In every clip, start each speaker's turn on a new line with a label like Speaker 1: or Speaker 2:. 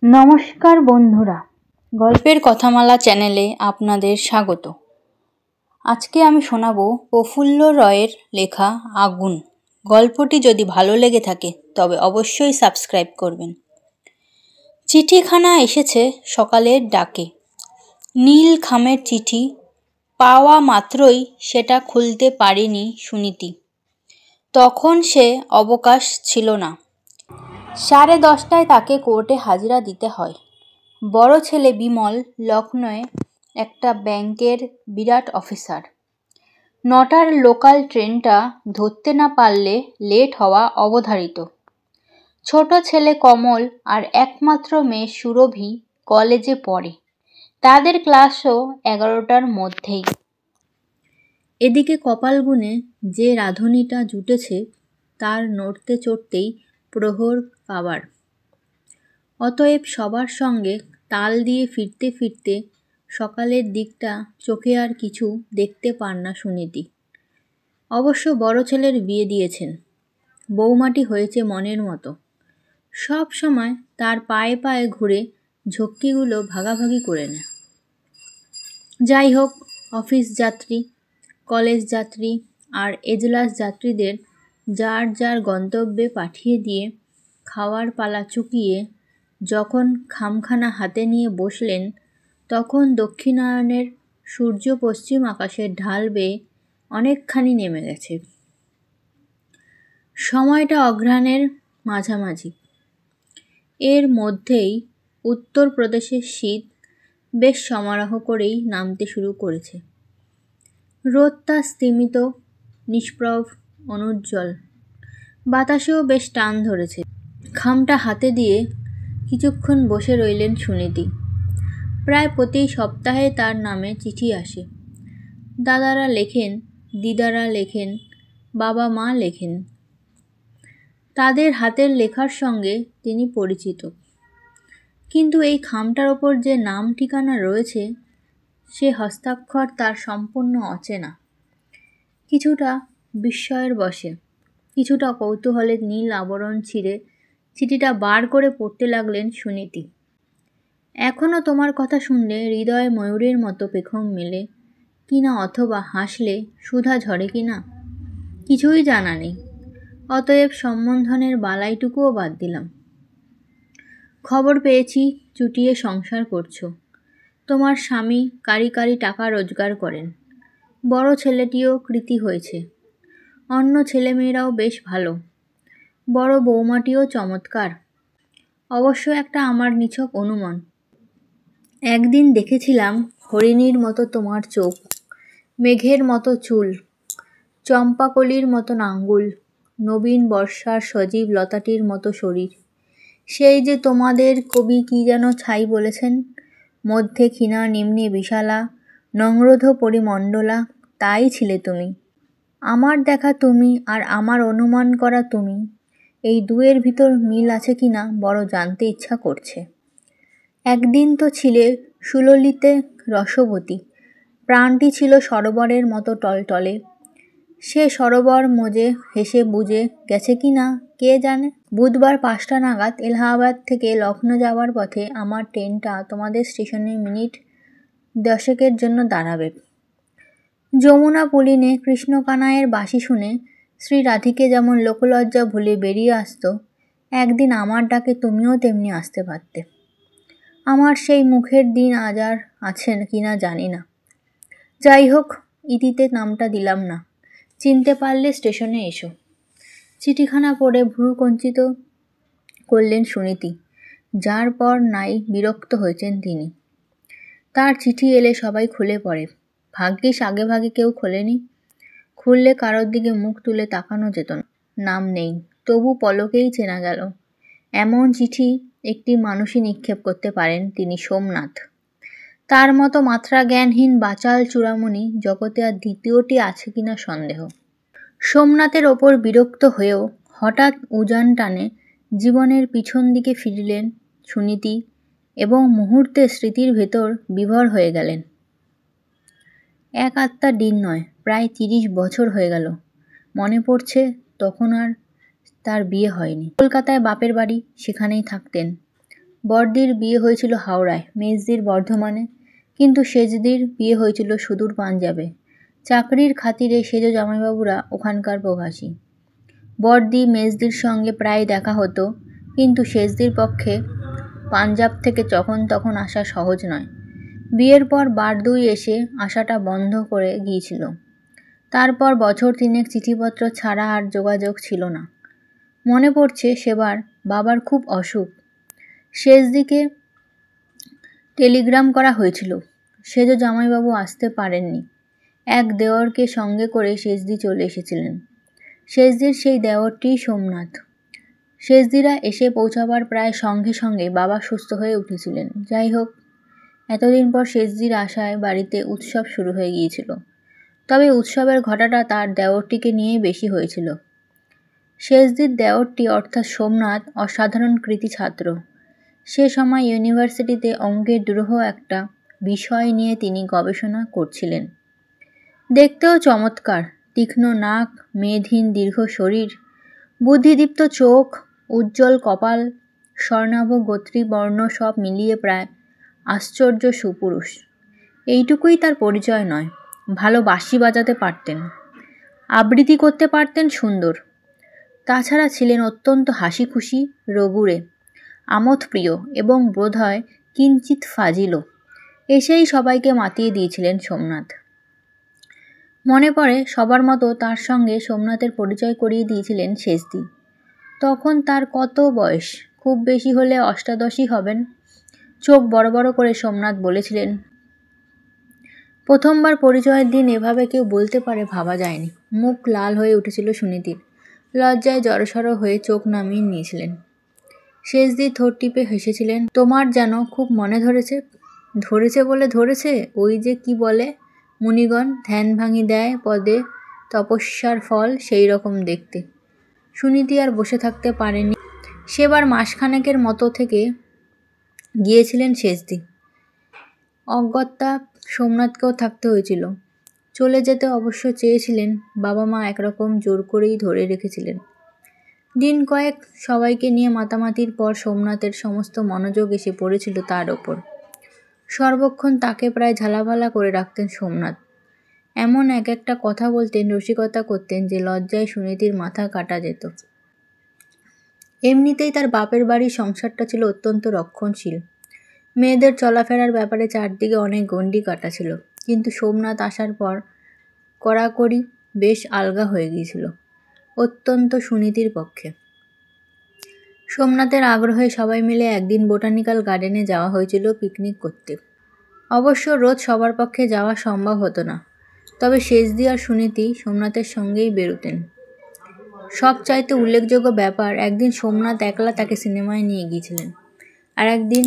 Speaker 1: নমস্কার বন্ধুরা, গল্পের কথামালা চ্যানেলে আপনাদের স্বাগত। আজকে আমি শোনাবো প্রফুল্ল রয়ের লেখা আগুন। গল্পটি যদি ভালো লেগে থাকে তবে অবশ্যই সাবস্ক্রাইব করবেন। চিঠিখানা এসেছে সকালের ডাকে। নীল খামের চিঠি, পাওয়া মাত্রই সেটা খুলতে পারেনি সুনীতি। তখন সে অবকাশ ছিল না। 10:30টায় তাকে কোর্টে হাজিরা দিতে হয়। বড় ছেলে বিমল লখনৌয়ে একটা ব্যাংকের বিরাট অফিসার। 9টার লোকাল ট্রেনটা ধরতে না পারলে লেট হওয়া অবধারিত। ছোট ছেলে কমল আর একমাত্র মেয়ে সুরভি কলেজে পড়ে। তাদের ক্লাসও 11টার মধ্যেই। এদিকে কপাল গুনে যে রাঁধুনিটা জুটেছে তার নড়তে চড়তেই প্রহর কাবার। অতএব সবার সঙ্গে তাল দিয়ে ফিরতে ফিরতে সকালের দিকটা চোখে আর কিছু দেখতে পান না সুনীতি। অবশ্য বড় ছেলের বিয়ে দিয়েছেন, বৌমাটি হয়েছে মনের মতো। সব সময় তার পায়ে পায়ে ঘুরে ঝক্কিগুলো ভাগাভাগি করে নেয়। যাই হোক, অফিস যাত্রী, কলেজ যাত্রী আর এজলাস যাত্রীদের যার যার গন্তব্যে পাঠিয়ে দিয়ে খাওয়ার পালা চুকিয়ে যখন খামখানা হাতে নিয়ে বসলেন, তখন দক্ষিণায়নের সূর্য পশ্চিম আকাশের ঢাল বেয়ে অনেকখানি নেমে গেছে। সময়টা অঘ্রাণের মাঝামাঝি। এর মধ্যেই উত্তরপ্রদেশের শীত বেশ সমারোহ করেই নামতে শুরু করেছে। রোদটা স্তিমিত, নিষ্প্রভ, অনুজ্জ্বল। বাতাসেও বেশ টান ধরেছে। খামটা হাতে দিয়ে কিছুক্ষণ বসে রইলেন সুনীতি। প্রায় প্রতি সপ্তাহে তার নামে চিঠি আসে। দাদারা লেখেন, দিদারা লেখেন, বাবা মা লেখেন। তাদের হাতের লেখার সঙ্গে তিনি পরিচিত। কিন্তু এই খামটার ওপর যে নাম ঠিকানা রয়েছে সে হস্তাক্ষর তার সম্পূর্ণ অচেনা। কিছুটা বিস্ময়ের বশে, কিছুটা কৌতূহলের নীল আবরণ ছিঁড়ে চিঠিটা বার করে পড়তে লাগলেন সুনীতি। এখনো তোমার কথা শুনলে হৃদয়ে ময়ূরের মতো পেখম মেলে কিনা, অথবা হাসলে সুধা ঝরে কিনা কিছুই জানা নেই। অতএব সম্বন্ধনের বালাইটুকুও বাদ দিলাম। খবর পেয়েছি চুটিয়ে সংসার করছো। তোমার স্বামী কারি কারি টাকা রোজগার করেন। বড় ছেলেটিও কৃতী হয়েছে। অন্য ছেলেমেয়েরাও বেশ ভালো। বড় বৌমাটিও চমৎকার। অবশ্য একটা আমার নিছক অনুমান। একদিন দেখেছিলাম হরিণীর মতো তোমার চোখ, মেঘের মতো চুল, চম্পাকলির মতন আঙ্গুল, নবীন বর্ষার সজীব লতাটির মতো শরীর। সেই যে তোমাদের কবি কি যেন ছাই বলেছেন, মধ্যে ক্ষীণা নিম্নে বিশালা নংরোধ পরিমণ্ডলা, তাই ছিলে তুমি। আমার দেখা তুমি আর আমার অনুমান করা তুমি, এই দুয়ের ভিতর মিল আছে কিনা বড় জানতে ইচ্ছা করছে। একদিন তো ছিলে সুললিতে রসবতী, প্রাণটি ছিল সরোবরের মতো টলটলে। সে সরোবর মজে হেসে বুঝে গেছে কিনা কে জানে। বুধবার 5টা নাগাদ এলাহাবাদ থেকে লখনৌ যাওয়ার পথে আমার ট্রেনটা তোমাদের স্টেশনে মিনিট 10 জন্য দাঁড়াবে। যমুনা পুলিনে কৃষ্ণকানাইয়ের বাঁশি শুনে শ্রী রাধিকে যেমন লোকলজ্জা ভুলে বেরিয়ে আসতো, একদিন আমার ডাকে তুমিও তেমনি আসতে পারতে। আমার সেই মুখের দিন আজ আর আছেন কিনা জানি না। যাই হোক, ইতিতে নামটা দিলাম না। চিনতে পারলে স্টেশনে এসো। চিঠিখানা পড়ে ভ্রু কঞ্চিত করলেন সুনীতি, যার পর নাই বিরক্ত হয়েছেন তিনি। তার চিঠি এলে সবাই খুলে পড়ে। ভাগ্যিস আগে ভাগে কেউ খোলেনি। খুললে কারোর দিকে মুখ তুলে তাকানো যেত না। নাম নেই, তবু পলকেই চেনা গেল। এমন চিঠি একটি মানুষই নিক্ষেপ করতে পারেন, তিনি সোমনাথ। তার মতো মাত্রা জ্ঞানহীন বাচাল চূড়ামণি জগতে আর দ্বিতীয়টি আছে কিনা সন্দেহ। সোমনাথের ওপর বিরক্ত হয়েও হঠাৎ উজান টানে জীবনের পিছন দিকে ফিরলেন সুনীতি এবং মুহূর্তে স্মৃতির ভেতর বিভোর হয়ে গেলেন। এক আত্মার দিন নয়, প্রায় 30 বছর হয়ে গেল। মনে পড়ছে তখন আর তার বিয়ে হয়নি। কলকাতায় বাপের বাড়ি, সেখানেই থাকতেন। বড়দির বিয়ে হয়েছিল হাওড়ায়, মেজদির বর্ধমানে, কিন্তু সেজদির বিয়ে হয়েছিল সুদূর পাঞ্জাবে। চাকরির খাতিরে সেজ জামাইবাবুরা ওখানকার প্রবাসী। বড়দি মেজদির সঙ্গে প্রায় দেখা হতো, কিন্তু সেজদির পক্ষে পাঞ্জাব থেকে যখন তখন আসা সহজ নয়। বিয়ের পর বারদুই এসে আসাটা বন্ধ করে গিয়েছিল। তারপর বছর তিনেক চিঠিপত্র ছাড়া আর যোগাযোগ ছিল না। মনে পড়ছে সেবার বাবার খুব অসুখ। সেজদিকে টেলিগ্রাম করা হয়েছিল। সেজ জামাইবাবু আসতে পারেননি। এক দেওরকে সঙ্গে করে সেজদি চলে এসেছিলেন। সেজদির সেই দেওরটিই সোমনাথ। সেজদিরা এসে পৌঁছাবার প্রায় সঙ্গে সঙ্গে বাবা সুস্থ হয়ে উঠেছিলেন। যাই হোক, এতদিন পর সেজদির আশায় বাড়িতে উৎসব শুরু হয়ে গিয়েছিল। তবে উৎসবের ঘটাটা তার দেওরটিকে নিয়েই বেশি হয়েছিল। সেজদির দেওরটি অর্থাৎ সোমনাথ অসাধারণ কৃতী ছাত্র। সে সময় ইউনিভার্সিটিতে অঙ্কের দুরূহ একটা বিষয় নিয়ে তিনি গবেষণা করছিলেন। দেখতেও চমৎকার, তীক্ষ্ণ নাক, মেদহীন দীর্ঘ শরীর, বুদ্ধিদীপ্ত চোখ, উজ্জ্বল কপাল, স্বর্ণাভ গোত্রী বর্ণ সব মিলিয়ে প্রায় আশ্চর্য সুপুরুষ। এইটুকুই তার পরিচয় নয়, ভালো বাঁশি বাজাতে পারতেন, আবৃত্তি করতে পারতেন সুন্দর। তাছাড়া ছিলেন অত্যন্ত হাসি খুশি, রগুড়ে, আমোদপ্রিয় এবং বোধহয় কিঞ্চিৎ ফাজিলও। এসেই সবাইকে মাতিয়ে দিয়েছিলেন সোমনাথ। মনে পড়ে সবার মতো তার সঙ্গে সোমনাথের পরিচয় করিয়ে দিয়েছিলেন সেজদি। তখন তার কত বয়স, খুব বেশি হলে ৮৮ হবেন। চোখ বড় বড় করে সোমনাথ বলেছিলেন, প্রথমবার পরিচয়ের দিন এভাবে কেউ বলতে পারে ভাবা যায়নি। মুখ লাল হয়ে উঠেছিল সুনীতির। লজ্জায় জড়সড় হয়ে চোখ নামিয়ে নিয়েছিলেন। সেজদি ঠোঁট টিপে হেসেছিলেন। তোমার যেন খুব মনে ধরেছে। ধরেছে বলে ধরেছে, ওই যে কি বলে মুনিগণ, ধ্যান ভাঙি দেয় পদে তপস্যার ফল, সেই রকম দেখতে। সুনীতি আর বসে থাকতে পারেনি। সেবার মাসখানেকের মতো থেকে গিয়েছিলেন সেজদি। অগত্যা সোমনাথকেও থাকতে হয়েছিল। চলে যেতে অবশ্য চেয়েছিলেন, বাবা মা একরকম জোর করেই ধরে রেখেছিলেন। দিন কয়েক সবাইকে নিয়ে মাতামাতির পর সোমনাথের সমস্ত মনোযোগ এসে পড়েছিল তার ওপর। সর্বক্ষণ তাকে প্রায় ঝালাপালা করে রাখতেন সোমনাথ। এমন এক একটা কথা বলতেন, রসিকতা করতেন যে লজ্জায় সুনীতির মাথা কাটা যেত। এমনিতেই তার বাপের বাড়ির সংসারটা ছিল অত্যন্ত রক্ষণশীল। মেয়েদের চলাফেরার ব্যাপারে চারদিকে অনেক গণ্ডি কাটা ছিল, কিন্তু সোমনাথ আসার পর কড়াকড়ি বেশ আলগা হয়ে গিয়েছিল, অত্যন্ত সুনীতির পক্ষে। সোমনাথের আগ্রহে সবাই মিলে একদিন বোটানিক্যাল গার্ডেনে যাওয়া হয়েছিল পিকনিক করতে। অবশ্য রোজ সবার পক্ষে যাওয়া সম্ভব হতো না, তবে সেজদি আর সুনীতি সোমনাথের সঙ্গেই বেরোতেন। সবচাইতে উল্লেখযোগ্য ব্যাপার, একদিন সোমনাথ একলা তাকে সিনেমায় নিয়ে গিয়েছিলেন, আর একদিন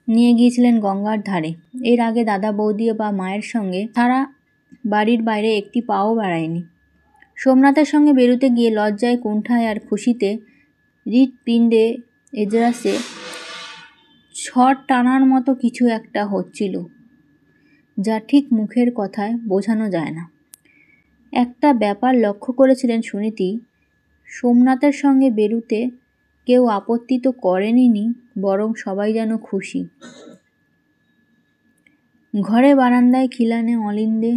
Speaker 1: নিয়ে গিয়েছিলেন গঙ্গার ধারে। এর আগে দাদা বৌদি বা মায়ের সঙ্গে তারা বাড়ির বাইরে একটি পাও বাড়ায়নি। সোমনাথের সঙ্গে বেরোতে গিয়ে লজ্জায়, কুণ্ঠায় আর খুশিতে হৃৎপিণ্ডে এজরাসে ছট টানার মতো কিছু একটা হচ্ছিল, যা ঠিক মুখের কথায় বোঝানো যায় না। একটা ব্যাপার লক্ষ্য করেছিলেন সুনীতি, সোমনাথের সঙ্গে বেরুতে কেউ আপত্তি তো করেনি, বরং সবাই যেন খুশি। ঘরে বারান্দায়, খিলানে, অলিন্দে,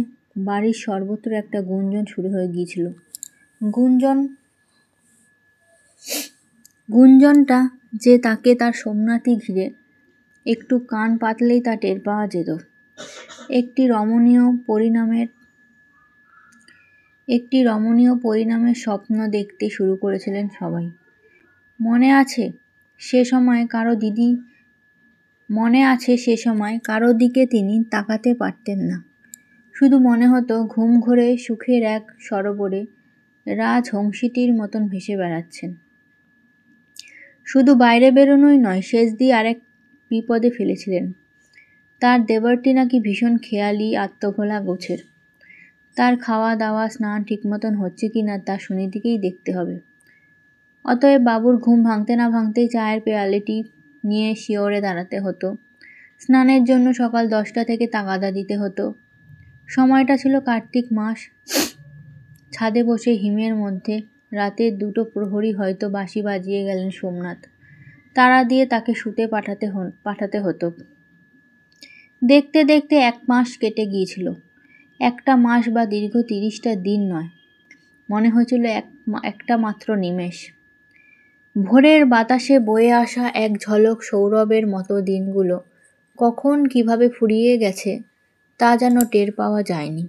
Speaker 1: বাড়ির সর্বত্র একটা গুঞ্জন শুরু হয়ে গিয়েছিল। গুঞ্জনটা যে তাকে তার সোমনাথই ঘিরে, একটু কান পাতলেই তা টের পাওয়া যেত। একটি রমণীয় পরিণামের স্বপ্ন দেখতে শুরু করেছিলেন সবাই। মনে আছে সে সময় কারো দিকে তিনি তাকাতে পারতেন না। শুধু মনে হতো ঘুম ঘোরে সুখের এক সরোবরে রাজহংসীটির মতন ভেসে বেড়াচ্ছেন। শুধু বাইরে বেরোনোই নয়, সেজদি আরেক বিপদে ফেলেছিলেন। তার দেবরটি নাকি ভীষণ খেয়ালি, আত্মভোলা গোছের। তার খাওয়া দাওয়া, স্নান ঠিক মতন হচ্ছে কি না তা সুনীতিকেই দেখতে হবে। অতএব বাবুর ঘুম ভাঙতে না ভাঙতেই চায়ের পেয়ালেটি নিয়ে শিয়রে দাঁড়াতে হতো। স্নানের জন্য সকাল 10টা থেকে তাগাদা দিতে হতো। সময়টা ছিল কার্তিক মাস। ছাদে বসে হিমের মধ্যে রাতের 2টো প্রহরী হয়তো বাঁশি বাজিয়ে গেলেন সোমনাথ। তাড়া দিয়ে তাকে শুতে পাঠাতে হতো। দেখতে দেখতে 1 মাস কেটে গিয়েছিল। একটা মাস বা দীর্ঘ 30টা দিন নয়, মনে হয়েছিল একটা মাত্র নিমেষ। ভোরের বাতাসে বয়ে আসা এক ঝলক সৌরভের মতো দিনগুলো কখন কিভাবে ফুরিয়ে গেছে তা যেন টের পাওয়া যায়নি।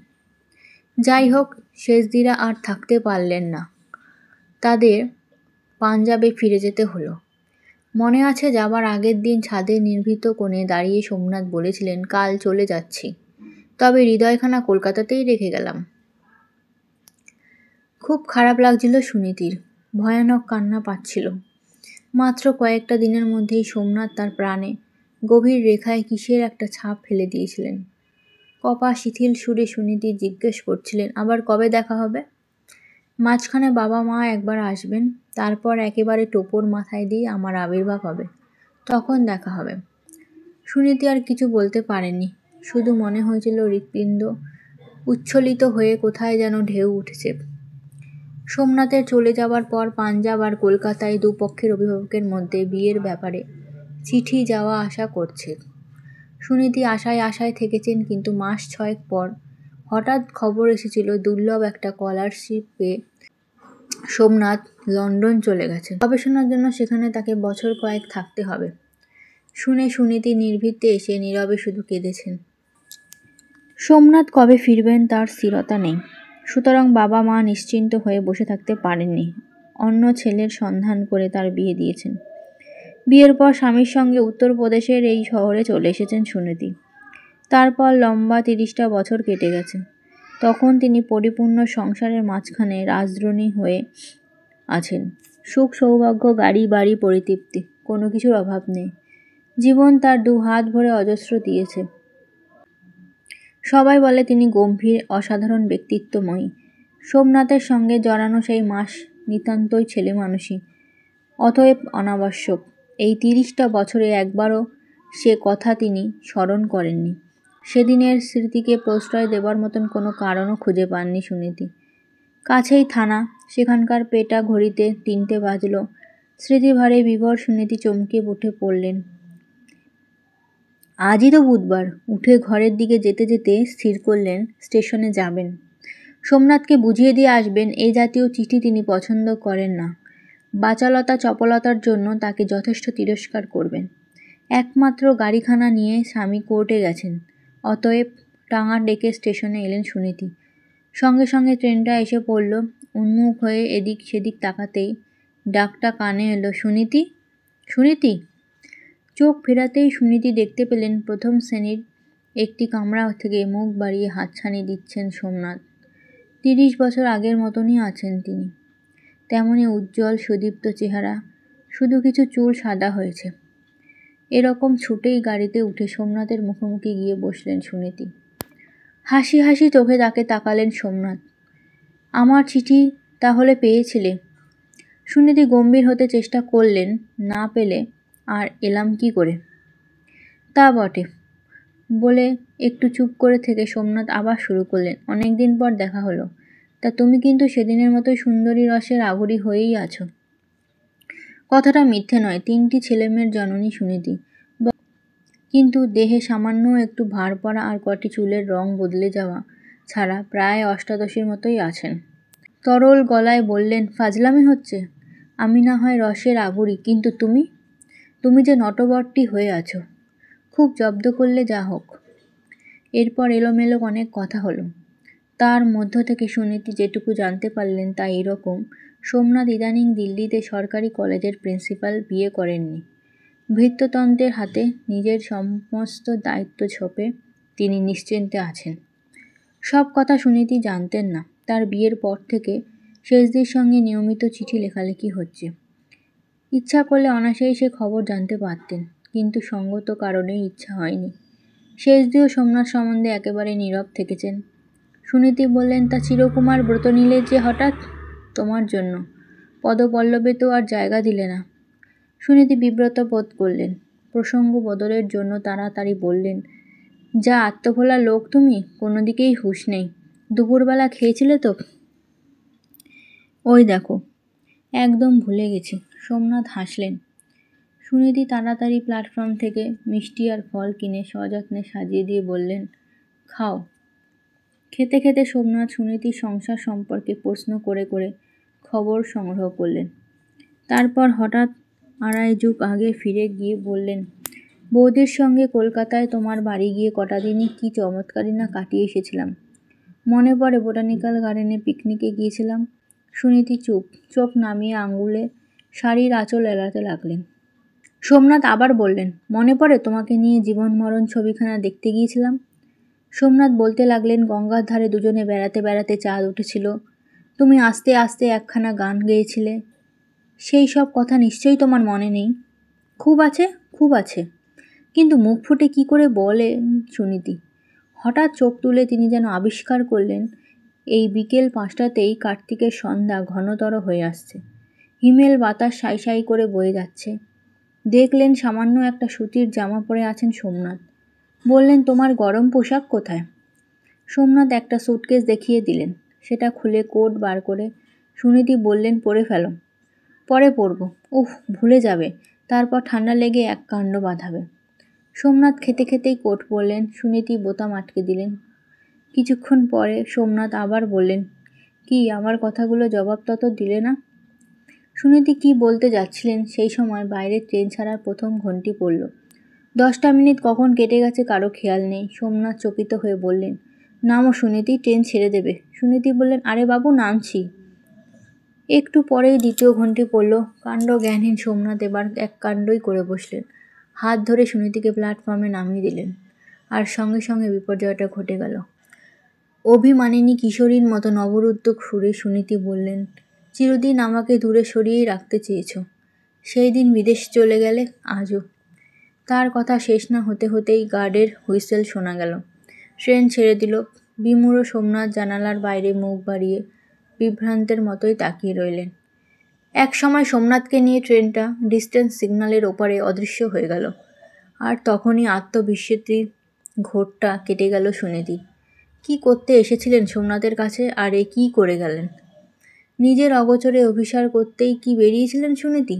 Speaker 1: যাই হোক, শেষদিরা আর থাকতে পারলেন না, তাদের পাঞ্জাবে ফিরে যেতে হলো। মনে আছে যাবার আগের দিন ছাদের নির্ভীত কোণে দাঁড়িয়ে সোমনাথ বলেছিলেন, কাল চলে যাচ্ছি, তবে হৃদয়খানা কলকাতাতেই রেখে গেলাম। খুব খারাপ লাগছিল সুনীতির, ভয়ানক কান্না পাচ্ছিল। মাত্র কয়েকটা দিনের মধ্যেই সোমনাথ তার প্রাণে গভীর রেখায় কিসের একটা ছাপ ফেলে দিয়েছিলেন। কপা শিথিল সুরে সুনীতি জিজ্ঞেস করছিলেন, আবার কবে দেখা হবে? মাঝখানে বাবা মা একবার আসবেন, তারপর একেবারে টোপর মাথায় দিয়ে আমার আবির্ভাব হবে, তখন দেখা হবে। সুনীতি আর কিছু বলতে পারেনি, শুধু মনে হয়েছিল হৃৎপিণ্ড উচ্ছ্বলিত হয়ে কোথায় যেন ঢেউ উঠেছে। সোমনাথের চলে যাওয়ার পর পাঞ্জাব আর কলকাতায় দুপক্ষের অভিভাবকের মধ্যে বিয়ের ব্যাপারে চিঠি যাওয়া আসা করছে। সুনীতি আশায় থেকেছেন, কিন্তু মাস 6 পর হঠাৎ খবর এসেছিল দুর্লভ একটা স্কলারশিপ পেয়ে সোমনাথ লন্ডন চলে গেছে গবেষণার জন্য। সেখানে তাকে বছর কয়েক থাকতে হবে। শুনে সুনীতি নির্ভীতে এসে নীরবে শুধু কেঁদেছেন। সোমনাথ কবে ফিরবেন তার স্থিরতা নেই, সুতরাং বাবা মা নিশ্চিন্ত হয়ে বসে থাকতে পারেননি। অন্য ছেলের সন্ধান করে তার বিয়ে দিয়েছেন। বিয়ের পর স্বামীর সঙ্গে উত্তরপ্রদেশের এই শহরে চলে এসেছেন সুনীতি। তারপর লম্বা 30টা বছর কেটে গেছে। তখন তিনি পরিপূর্ণ সংসারের মাঝখানে রাজদ্রোণী হয়ে আছেন। সুখ সৌভাগ্য, গাড়ি বাড়ি, পরিতৃপ্তি, কোনো কিছুর অভাব নেই। জীবন তার 2 হাত ভরে অজস্র দিয়েছে। সবাই বলে তিনি গম্ভীর, অসাধারণ ব্যক্তিত্বময়ী। সোমনাথের সঙ্গে জড়ানো সেই মাস নিতান্তই ছেলেমানুষি, অতএব অনাবশ্যক। এই 30টা বছরে একবারও সে কথা তিনি স্মরণ করেননি। সেদিনের স্মৃতিকে প্রশ্রয় দেবার মতন কোনো কারণও খুঁজে পাননি সুনীতি। কাছেই থানা, সেখানকার পেটা ঘড়িতে 3টে বাজল। স্মৃতিভারে বিভোর সুনীতি চমকে উঠে পড়লেন। আজই তো বুধবার। উঠে ঘরের দিকে যেতে যেতে স্থির করলেন স্টেশনে যাবেন। সোমনাথকে বুঝিয়ে দিয়ে আসবেন, এই জাতীয় চিঠি তিনি পছন্দ করেন না। বাচালতা চপলতার জন্য তাকে যথেষ্ট তিরস্কার করবেন। একমাত্র গাড়িখানা নিয়ে স্বামী কোর্টে গেছেন, অতএব টাঙা ডেকে স্টেশনে এলেন সুনীতি। সঙ্গে সঙ্গে ট্রেনটা এসে পড়ল। উন্মুখ হয়ে এদিক সেদিক তাকাতেই ডাকটা কানে এলো, সুনীতি, সুনীতি। চোখ ফেরাতেই সুনীতি দেখতে পেলেন প্রথম শ্রেণীর একটি কামরা থেকে মুখ বাড়িয়ে হাতছানি দিচ্ছেন সোমনাথ। 30 বছর আগের মতনই আছেন তিনি, তেমনই উজ্জ্বল সুদীপ্ত চেহারা, শুধু কিছু চুল সাদা হয়েছে। এরকম ছুটেই গাড়িতে উঠে সোমনাথের মুখোমুখি গিয়ে বসলেন সুনীতি। হাসি হাসি চোখে তাকে তাকালেন সোমনাথ। আমার চিঠি তাহলে পেয়েছিলে? সুনীতি গম্ভীর হতে চেষ্টা করলেন, না পেলে আর এলাম কি করে? তা বটে বলে একটু চুপ করে থেকে সোমনাথ আবার শুরু করলেন, অনেকদিন পর দেখা হলো, তা তুমি কিন্তু সেদিনের মতোই সুন্দরী রসের আগুরি হয়েই আছো। কথাটা মিথ্যে নয়, 3টি ছেলেমেয়ের জননী সুনীতি, কিন্তু দেহে সামান্য একটু ভার পড়া আর কটি চুলের রং বদলে যাওয়া ছাড়া প্রায় অষ্টাদশীর মতোই আছেন। তরল গলায় বললেন, ফাজলামি হচ্ছে? আমি না হয় রসের আগুরি, কিন্তু তুমি তুমি যে নটবরটি হয়ে আছো, খুব জব্দ করলে যা হোক। এরপর এলোমেলো অনেক কথা হলো। তার মধ্য থেকে সুনীতি যেটুকু জানতে পারলেন তা এরকম, সোমনাথ ইদানিং দিল্লিতে সরকারি কলেজের প্রিন্সিপাল বিয়ে করেননি। ভৃত্যতন্ত্রের হাতে নিজের সমস্ত দায়িত্ব ঝোপে তিনি নিশ্চিন্তে আছেন। সব কথা সুনীতি জানতেন না। তার বিয়ের পর থেকে শেষদির সঙ্গে নিয়মিত চিঠি লেখালেখি হচ্ছে। ইচ্ছা করলে অনায়াসেই সে খবর জানতে পারতেন, কিন্তু সঙ্গত কারণেই ইচ্ছা হয়নি। শেষদিও সোমনাথ সম্বন্ধে একেবারে নীরব থেকেছেন। সুনীতি বললেন, তা চিরকুমার ব্রত নিলে যে হঠাৎ? তোমার জন্য। পদপল্লবে তো আর জায়গা দিলে না। সুনীতি বিব্রত বোধ করলেন। প্রসঙ্গ বদলের জন্য তাড়াতাড়ি বললেন, যা আত্মভোলা লোক তুমি, কোনো দিকেই হুঁশ নেই। দুপুরবেলা খেয়েছিলে তো? ওই দেখো, একদম ভুলে গেছি। সোমনাথ হাসলেন। সুনিধি তাড়াতাড়ি প্ল্যাটফর্ম থেকে মিষ্টি আর ফল কিনে সযত্নে সাজিয়ে দিয়ে বললেন, খাও। খেতে খেতে সোমনাথ সুনীতির সংসার সম্পর্কে প্রশ্ন করে করে খবর সংগ্রহ করলেন। তারপর হঠাৎ আড়াই যুগ আগে ফিরে গিয়ে বললেন, বৌদির সঙ্গে কলকাতায় তোমার বাড়ি গিয়ে কটা দিনই কী চমৎকারই না কাটিয়ে এসেছিলাম। মনে পড়ে বোটানিক্যাল গার্ডেনে পিকনিকে গিয়েছিলাম। সুনীতি চোখ নামিয়ে আঙুলে শাড়ির আঁচল এড়াতে লাগলেন। সোমনাথ আবার বললেন, মনে পড়ে তোমাকে নিয়ে জীবন মরণ ছবিখানা দেখতে গিয়েছিলাম। সোমনাথ বলতে লাগলেন, গঙ্গার ধারে দুজনে বেড়াতে বেড়াতে চাঁদ উঠেছিল, তুমি আস্তে আস্তে একখানা গান গেয়েছিলে। সেই সব কথা নিশ্চয়ই তোমার মনে নেই। খুব আছে, খুব আছে, কিন্তু মুখ ফুটে কি করে বলেন সুনীতি। হঠাৎ চোখ তুলে তিনি যেন আবিষ্কার করলেন এই বিকেল 5টাতেই কার্তিকের সন্ধ্যা ঘনতর হয়ে আসছে। হিমেল বাতাস সাই সাই করে বয়ে যাচ্ছে। দেখলেন সামান্য একটা সুতির জামা পরে আছেন সোমনাথ। বললেন, তোমার গরম পোশাক কোথায়? সোমনাথ একটা সুটকেস দেখিয়ে দিলেন। সেটা খুলে কোট বার করে সুনীতি বললেন, পরে ফেলো। পরে পরবো। উফ, ভুলে যাবে, তারপর ঠান্ডা লেগে এক কাণ্ড বাঁধাবে। সোমনাথ খেতে খেতেই কোট পরলেন। সুনীতি বোতাম আটকে দিলেন। কিছুক্ষণ পরে সোমনাথ আবার বললেন, কি আমার কথাগুলো জবাব তত দিলে না? সুনীতি কি বলতে যাচ্ছিলেন সেই সময় বাইরে ট্রেন ছাড়ার প্রথম ঘণ্টি পড়ল। 10টা মিনিট কখন কেটে গেছে কারো খেয়াল নেই। সোমনাথ চকিত হয়ে বললেন, নামো সুনীতি, ট্রেন ছেড়ে দেবে। সুনীতি বললেন, আরে বাবু, নামছি। একটু পরেই দ্বিতীয় ঘণ্টি পড়ল। কাণ্ড জ্ঞানহীন সোমনাথ এবার এক কাণ্ডই করে বসলেন। হাত ধরে সুনীতিকে প্ল্যাটফর্মে নামিয়ে দিলেন। আর সঙ্গে সঙ্গে বিপর্যয়টা ঘটে গেল। অভিমানিনী কিশোরীর মতো নবরুদ্ধ সুরে সুনীতি বললেন, চিরদিন আমাকে দূরে সরিয়েই রাখতে চেয়েছ। সেই দিন বিদেশ চলে গেলে, আজও। তার কথা শেষ না হতে হতেই গার্ডের হুইসেল শোনা গেল। ট্রেন ছেড়ে দিল। বিমূঢ় সোমনাথ জানালার বাইরে মুখ বাড়িয়ে বিভ্রান্তের মতোই তাকিয়ে রইলেন। এক সময় সোমনাথকে নিয়ে ট্রেনটা ডিস্টেন্স সিগন্যালের ওপারে অদৃশ্য হয়ে গেল। আর তখনই আত্মবিস্মৃতির ঘোরটা কেটে গেল সুনীতি। কি করতে এসেছিলেন সোমনাথের কাছে, আর এ কী করে গেলেন? নিজের অগোচরে অভিসার করতেই কি বেরিয়েছিলেন সুনীতি?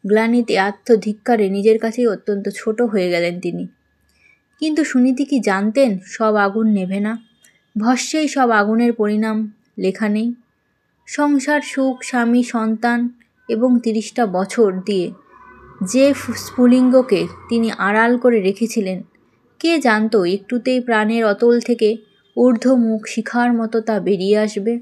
Speaker 1: গ্লানিতে আত্মধিক্কারে নিজের কাছেই অত্যন্ত ছোট হয়ে গেলেন তিনি। কিন্তু সুনীতি কি জানতেন সব আগুন নেভে না? ভস্মেই সব আগুনের পরিণাম লেখা নেই। সংসার, সুখ, স্বামী, সন্তান এবং 30টা বছর দিয়ে যে স্ফুলিঙ্গকে তিনি আড়াল করে রেখেছিলেন, কে জানত একটুতেই প্রাণের অতল থেকে ঊর্ধ্বমুখ শিখার মতো তা বেরিয়ে আসবে।